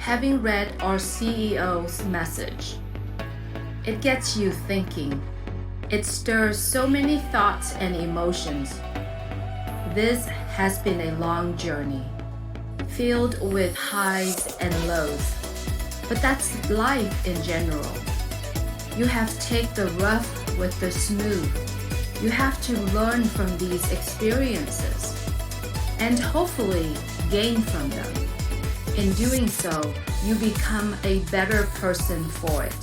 having read our CEO's message. It gets you thinking. It stirs so many thoughts and emotions. This has been a long journey, filled with highs and lows. But that's life in general. You have to take the rough with the smooth. You have to learn from these experiences and hopefully gain from them. In doing so, you become a better person for it.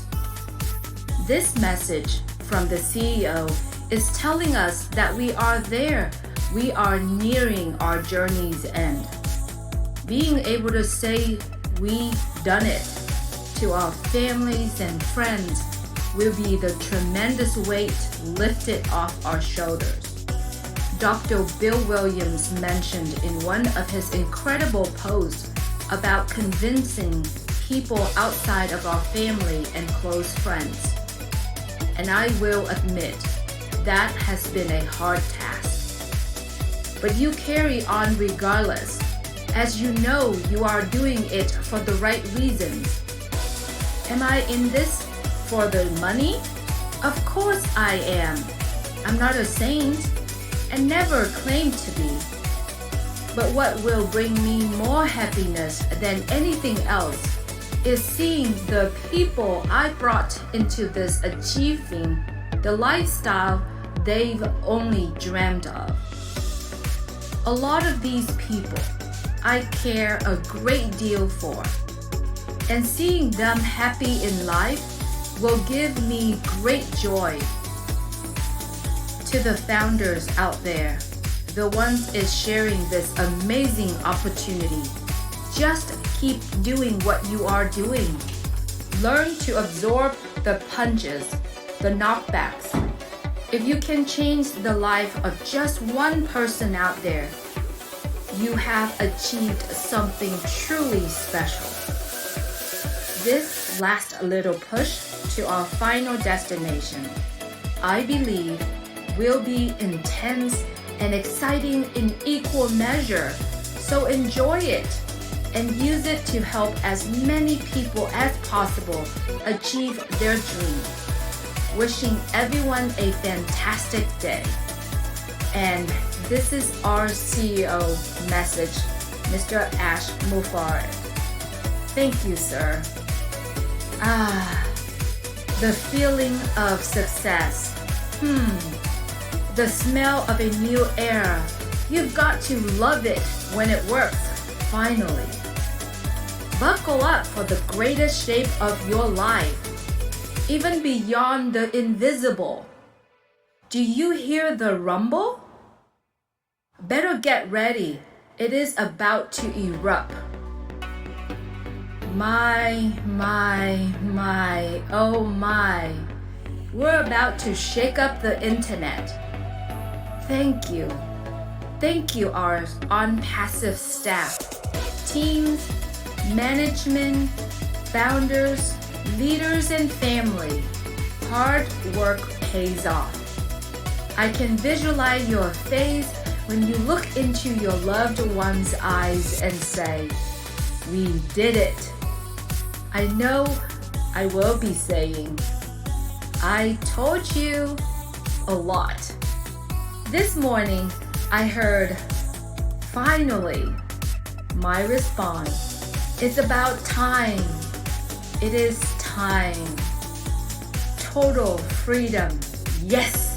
This message from the CEO is telling us that we are there. We are nearing our journey's end. Being able to say we've done it to our families and friends will be the tremendous weight lifted off our shoulders. Dr. Bill Williams mentioned in one of his incredible posts about convincing people outside of our family and close friends. And I will admit, that has been a hard task. But you carry on regardless, as you know you are doing it for the right reasons. Am I in this for the money? Of course I am. I'm not a saint and never claimed to be. But what will bring me more happiness than anything else is seeing the people I brought into this achieving the lifestyle they've only dreamed of. A lot of these people I care a great deal for, and seeing them happy in life will give me great joy. To the founders out there, the ones is sharing this amazing opportunity, just keep doing what you are doing. Learn to absorb the punches, the knockbacks. If you can change the life of just one person out there, you have achieved something truly special. This last little push to our final destination, I believe, will be intense and exciting in equal measure. So enjoy it and use it to help as many people as possible achieve their dream. Wishing everyone a fantastic day. And this is our CEO message, Mr. Ash Mufareh. Thank you, sir. The feeling of success. The smell of a new era. You've got to love it when it works, finally. Buckle up for the greatest shape of your life, even beyond the invisible. Do you hear the rumble? Better get ready. It is about to erupt. My, oh my. We're about to shake up the internet. Thank you. Thank you, our Onpassive staff, teams, management, founders, leaders, and family. Hard work pays off. I can visualize your face when you look into your loved one's eyes and say, "We did it." I know I will be saying, "I told you" a lot. This morning, I heard, "Finally." My response, "It's about time. It is time. Total freedom. Yes."